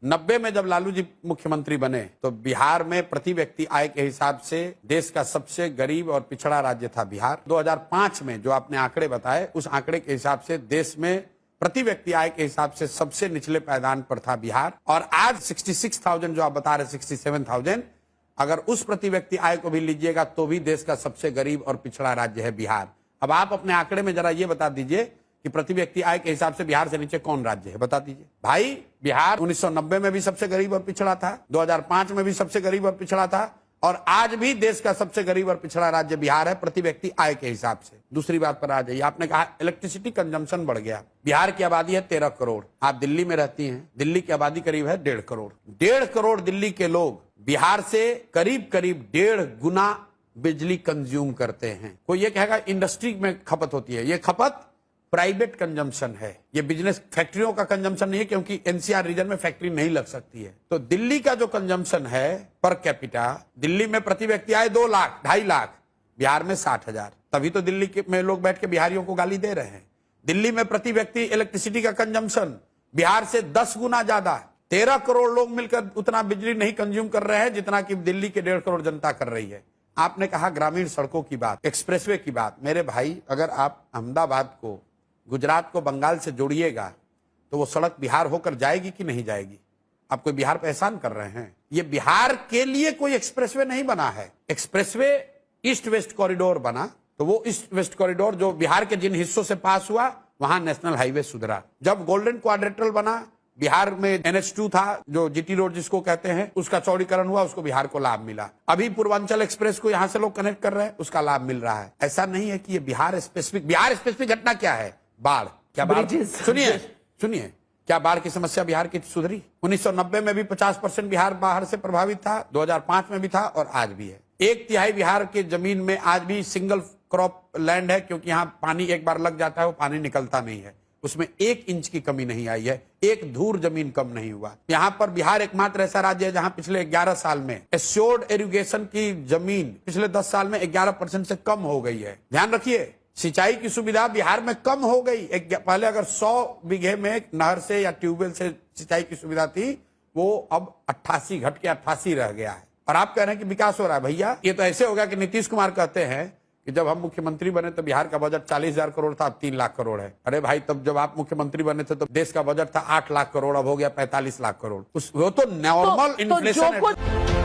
90 में जब लालू जी मुख्यमंत्री बने तो बिहार में प्रति व्यक्ति आय के हिसाब से देश का सबसे गरीब और पिछड़ा राज्य था बिहार। 2005 में जो आपने आंकड़े बताए उस आंकड़े के हिसाब से देश में प्रति व्यक्ति आय के हिसाब से सबसे निचले पायदान पर था बिहार। और आज 66,000 जो आप बता रहे 67,000, अगर उस प्रति व्यक्ति आय को भी लीजिएगा तो भी देश का सबसे गरीब और पिछड़ा राज्य है बिहार। अब आप अपने आंकड़े में जरा ये बता दीजिए कि प्रति व्यक्ति आय के हिसाब से बिहार से नीचे कौन राज्य है, बता दीजिए भाई। बिहार 1990 में भी सबसे गरीब और पिछड़ा था, 2005 में भी सबसे गरीब और पिछड़ा था, और आज भी देश का सबसे गरीब और पिछड़ा राज्य बिहार है प्रति व्यक्ति आय के हिसाब से। दूसरी बात पर आ जाइए, आपने कहा इलेक्ट्रिसिटी कंजम्पशन बढ़ गया। बिहार की आबादी है 13 करोड़, आप दिल्ली में रहती हैं, दिल्ली की आबादी करीब है 1.5 करोड़। 1.5 करोड़ दिल्ली के लोग बिहार से करीब करीब 1.5 गुना बिजली कंज्यूम करते हैं। कोई ये कहेगा इंडस्ट्री में खपत होती है, ये खपत प्राइवेट कंजम्पशन है, ये बिजनेस फैक्ट्रियों का कंजम्पशन नहीं है, क्योंकि एनसीआर रीजन में फैक्ट्री नहीं लग सकती है। तो दिल्ली का जो कंजम्पशन है पर कैपिटा, दिल्ली में प्रति व्यक्ति आए 2 लाख 2.5 लाख, बिहार में 60,000। तभी तो दिल्ली में लोग बैठ के बिहारियों को गाली दे रहे हैं। दिल्ली में प्रति व्यक्ति इलेक्ट्रिसिटी का कंजम्पशन बिहार से 10 गुना ज्यादा। 13 करोड़ लोग मिलकर उतना बिजली नहीं कंज्यूम कर रहे हैं जितना कि दिल्ली के 1.5 करोड़ जनता कर रही है। आपने कहा ग्रामीण सड़कों की बात, एक्सप्रेसवे की बात। मेरे भाई, अगर आप अहमदाबाद को, गुजरात को बंगाल से जोड़िएगा तो वो सड़क बिहार होकर जाएगी कि नहीं जाएगी? आप कोई बिहार पे एहसान कर रहे हैं? ये बिहार के लिए कोई एक्सप्रेसवे नहीं बना है। एक्सप्रेसवे ईस्ट वेस्ट कॉरिडोर बना, तो वो ईस्ट वेस्ट कॉरिडोर जो बिहार के जिन हिस्सों से पास हुआ वहां नेशनल हाईवे सुधरा। जब गोल्डन क्वाड्रेटरल बना, बिहार में NH2 था जो जीटी रोड जिसको कहते हैं, उसका चौड़ीकरण हुआ, उसको बिहार को लाभ मिला। अभी पूर्वांचल एक्सप्रेस को यहां से लोग कनेक्ट कर रहे हैं, उसका लाभ मिल रहा है। ऐसा नहीं है कि ये बिहार स्पेसिफिक घटना क्या है? बाढ़। क्या बाढ़? सुनिए, क्या बाढ़ की समस्या बिहार की सुधरी? 1990 में भी 50% बिहार बाढ़ से प्रभावित था, 2005 में भी था और आज भी है। 1/3 बिहार की जमीन में आज भी सिंगल क्रॉप लैंड है, क्योंकि यहाँ पानी एक बार लग जाता है वो पानी निकलता नहीं है। उसमें 1 इंच की कमी नहीं आई है, 1 धूर जमीन कम नहीं हुआ। यहाँ पर बिहार एकमात्र ऐसा राज्य है जहाँ पिछले 11 साल में एश्योर्ड इरिगेशन की जमीन पिछले 10 साल में 11% से कम हो गई है। ध्यान रखिए, सिंचाई की सुविधा बिहार में कम हो गई। पहले अगर 100 बीघे में नहर से या ट्यूबवेल से सिंचाई की सुविधा थी, वो अब 88 घट के 88 रह गया है। और आप कह रहे हैं कि विकास हो रहा है। भैया, ये तो ऐसे हो गया कि नीतीश कुमार कहते हैं कि जब हम मुख्यमंत्री बने तो बिहार का बजट 40,000 करोड़ था, अब 3 लाख करोड़ है। अरे भाई, तब जब आप मुख्यमंत्री बने थे तो देश का बजट था 8 लाख करोड़, अब हो गया 45 लाख करोड़। वो तो नॉर्मल इन्फ्लेशन है।